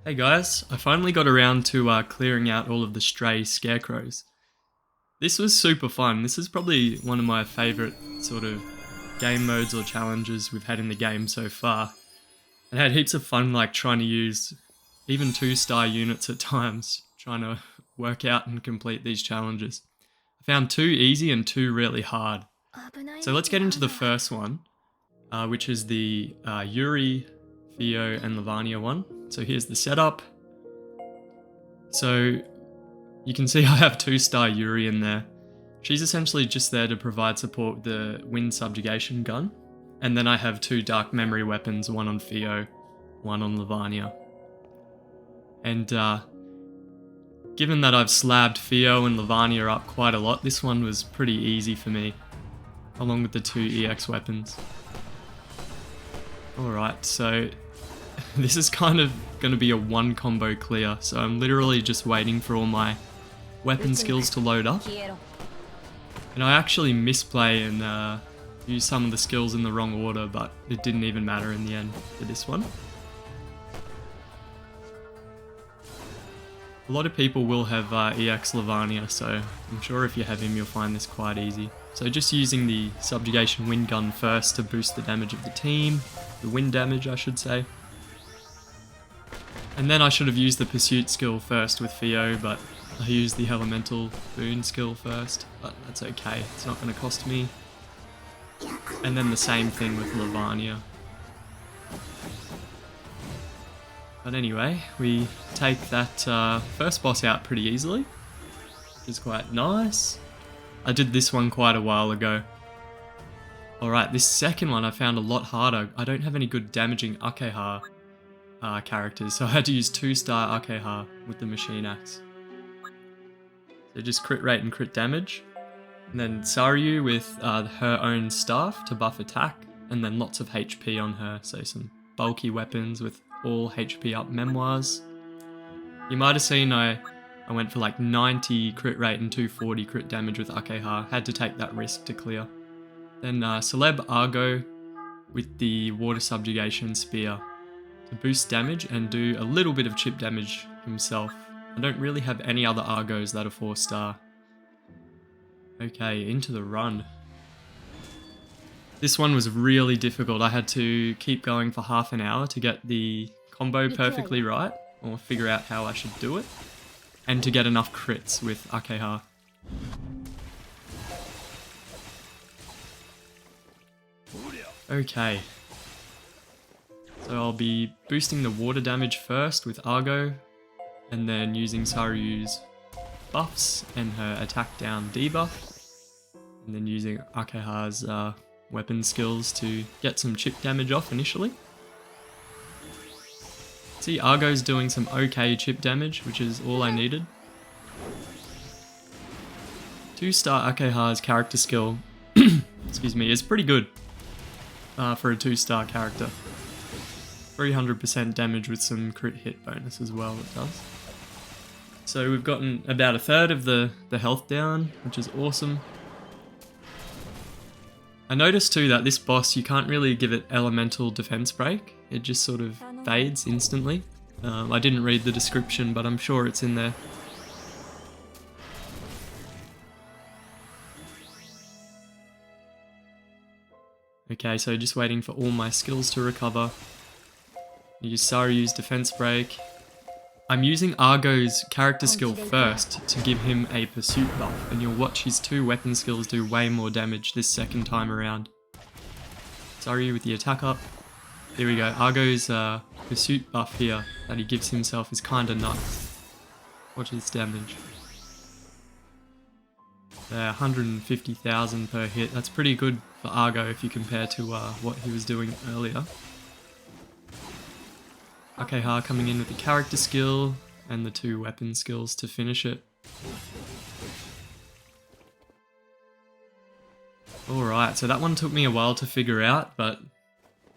Hey guys, I finally got around to clearing out all of the stray scarecrows. This was super fun. This is probably one of my favourite sort of game modes or challenges we've had in the game so far. I had heaps of fun like trying to use even 2-star units at times, trying to work out and complete these challenges. I found 2 easy and 2 really hard. So let's get into the first one, which is the Yurie, Theo and Levania one. So here's the setup. So you can see I have 2-star Yurie in there. She's essentially just there to provide support with the wind subjugation gun. And then I have 2 dark memory weapons, one on Theo, one on Levania. And given that I've slabbed Theo and Levania up quite a lot, this one was pretty easy for me, along with the 2 EX weapons. Alright, so this is kind of going to be a 1 combo clear, so I'm literally just waiting for all my weapon skills to load up. And I actually misplay and use some of the skills in the wrong order, but it didn't even matter in the end for this one. A lot of people will have EX Levania, so I'm sure if you have him you'll find this quite easy. So just using the subjugation wind gun first to boost the damage of the team, the wind damage I should say. And then I should have used the pursuit skill first with Theo, but I used the elemental boon skill first, but that's okay, it's not going to cost me. And then the same thing with Levania. But anyway, we take that first boss out pretty easily, which is quite nice. I did this one quite a while ago. Alright, this second one I found a lot harder. I don't have any good damaging Akeha characters, so I had to use 2-star Akeha with the machine axe. So just crit rate and crit damage. And then Saryu with her own staff to buff attack, and then lots of HP on her, so some bulky weapons with all HP up memoirs. You might have seen I went for like 90 crit rate and 240 crit damage with Akeha, had to take that risk to clear. Then Celeb Argo with the water subjugation spear to boost damage and do a little bit of chip damage himself. I don't really have any other Argos that are 4-star. Okay, into the run. This one was really difficult. I had to keep going for half an hour to get the combo perfectly right, or figure out how I should do it, and to get enough crits with Akeha. Okay. So I'll be boosting the water damage first with Argo, and then using Saryu's buffs and her attack down debuff, and then using Akeha's weapon skills to get some chip damage off initially. See, Argo's doing some okay chip damage, which is all I needed. 2-star Akeha's character skill, excuse me, is pretty good for a 2-star character. 300% damage with some crit hit bonus as well, it does. So we've gotten about a third of the health down, which is awesome. I noticed too that this boss, you can't really give it elemental defense break. It just sort of fades instantly. I didn't read the description, but I'm sure it's in there. Okay, so just waiting for all my skills to recover. Use Saryu's defense break. I'm using Argo's character skill first to give him a pursuit buff, and you'll watch his 2 weapon skills do way more damage this second time around. Saryu with the attack up. Here we go, Argo's pursuit buff here that he gives himself is kinda nuts. Watch his damage. 150,000 per hit, that's pretty good for Argo if you compare to what he was doing earlier. Akeha coming in with the character skill and the 2 weapon skills to finish it. Alright, so that one took me a while to figure out, but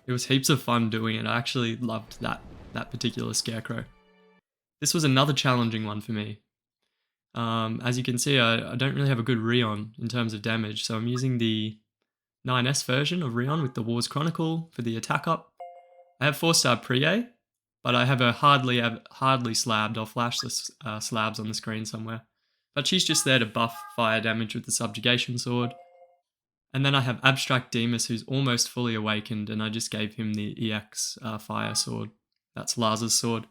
it was heaps of fun doing it. I actually loved that particular Scarecrow. This was another challenging one for me. As you can see, I don't really have a good Rion in terms of damage, so I'm using the 9S version of Rion with the Wars Chronicle for the attack up. I have 4-star Priyet, but I have her hardly slabbed. I'll flash the slabs on the screen somewhere. But she's just there to buff fire damage with the subjugation sword. And then I have Abstract Dimos, who's almost fully awakened, and I just gave him the EX fire sword. That's Laz's sword.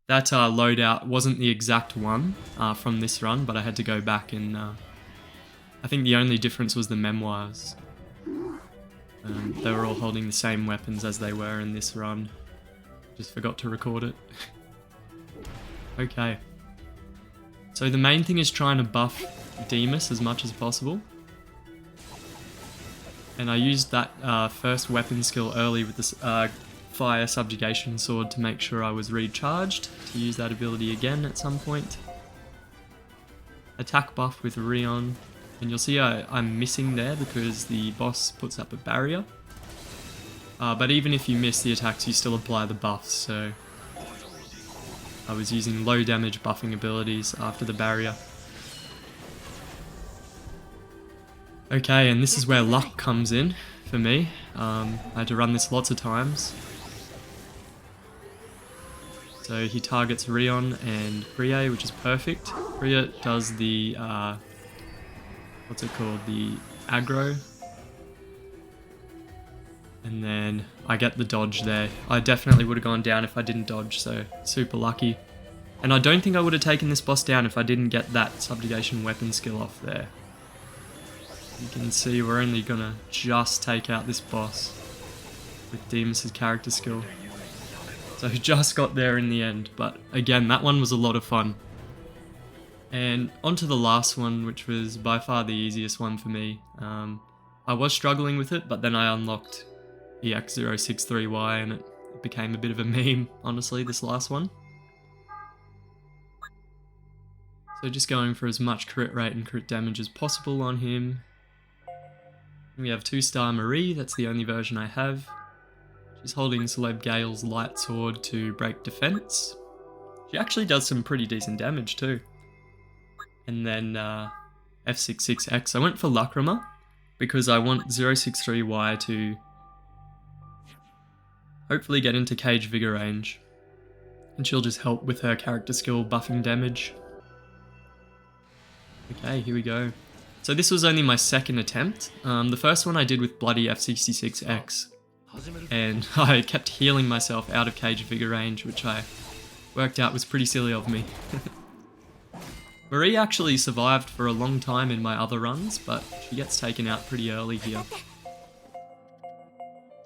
That loadout wasn't the exact one from this run, but I had to go back and I think the only difference was the memoirs. They were all holding the same weapons as they were in this run. Just forgot to record it. Okay. So the main thing is trying to buff Dimos as much as possible. And I used that first weapon skill early with this fire subjugation sword to make sure I was recharged, to use that ability again at some point. Attack buff with Rion, and you'll see I'm missing there because the boss puts up a barrier. But even if you miss the attacks, you still apply the buffs, so I was using low damage buffing abilities after the barrier. Okay, and this is where luck comes in for me. I had to run this lots of times. So he targets Rion and Priyet, which is perfect. Priyet does the, what's it called, the aggro. And then I get the dodge there. I definitely would have gone down if I didn't dodge, so super lucky. And I don't think I would have taken this boss down if I didn't get that subjugation weapon skill off there. You can see we're only gonna just take out this boss with Dimos' character skill. So just got there in the end, but again, that one was a lot of fun. And onto the last one, which was by far the easiest one for me. I was struggling with it, but then I unlocked EX063Y and it became a bit of a meme, honestly, this last one. So just going for as much crit rate and crit damage as possible on him. We have 2-star Marie, that's the only version I have. She's holding Celeb Gale's light sword to break defense. She actually does some pretty decent damage too. And then F66X. I went for Lacrima because I want 063Y to hopefully get into Cage Vigor range. And she'll just help with her character skill buffing damage. Okay, here we go. So this was only my second attempt. The first one I did with bloody F66X. And I kept healing myself out of Cage Vigor range, which I worked out was pretty silly of me. Marie actually survived for a long time in my other runs, but she gets taken out pretty early here.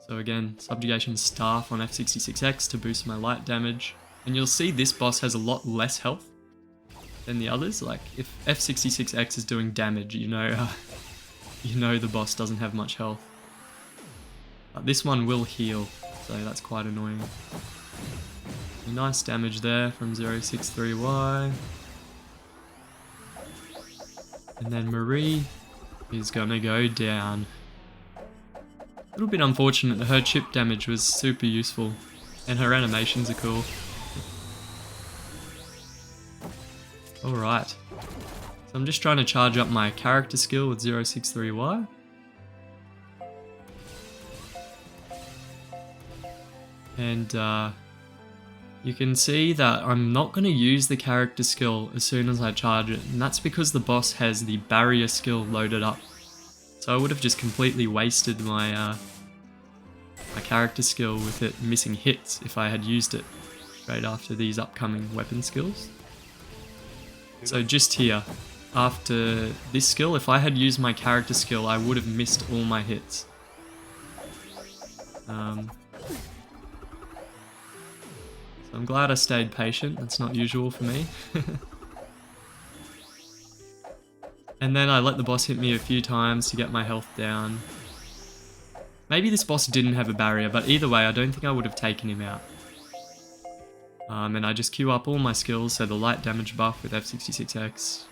So again, Subjugation Staff on F66X to boost my light damage. And you'll see this boss has a lot less health than the others. Like, if F66X is doing damage, you know the boss doesn't have much health. But this one will heal, so that's quite annoying. Nice damage there from 063Y. And then Marie is gonna go down. A little bit unfortunate that her chip damage was super useful, and her animations are cool. Alright, so I'm just trying to charge up my character skill with 063Y. And you can see that I'm not going to use the character skill as soon as I charge it, and that's because the boss has the barrier skill loaded up. So I would have just completely wasted my my character skill with it missing hits if I had used it straight after these upcoming weapon skills. So just here, after this skill, if I had used my character skill, I would have missed all my hits. So I'm glad I stayed patient, that's not usual for me. And then I let the boss hit me a few times to get my health down. Maybe this boss didn't have a barrier, but either way I don't think I would have taken him out. And I just queue up all my skills, so the light damage buff with F66X.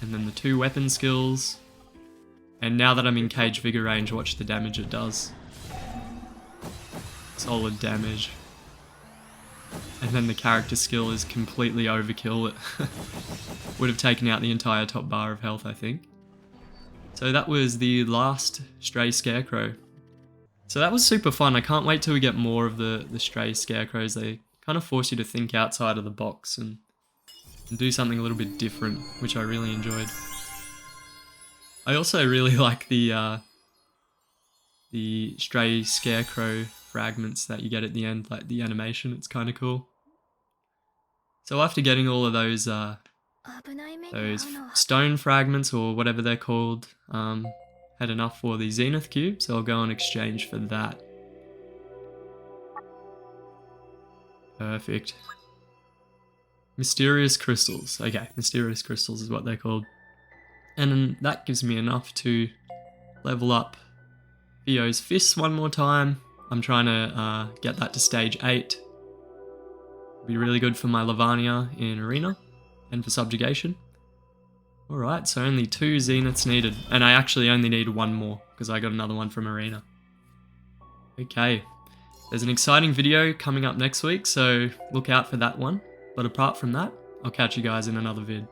And then the 2 weapon skills. And now that I'm in Cage Vigor range, watch the damage it does. Solid damage. And then the character skill is completely overkill. It would have taken out the entire top bar of health, I think. So that was the last Stray Scarecrow. So that was super fun. I can't wait till we get more of the stray scarecrows. They kind of force you to think outside of the box and do something a little bit different, which I really enjoyed. I also really like the stray scarecrow fragments that you get at the end, like the animation. It's kind of cool. So after getting all of those stone fragments or whatever they're called, had enough for the Zenith Cube, so I'll go on exchange for that. Perfect. Mysterious crystals. Okay, mysterious crystals is what they're called. And that gives me enough to level up Theo's fists one more time. I'm trying to get that to stage 8. It'll be really good for my Levania in Arena and for Subjugation. Alright, so only 2 Zeniths needed. And I actually only need 1 more because I got another one from Arena. Okay, there's an exciting video coming up next week, so look out for that one. But apart from that, I'll catch you guys in another vid.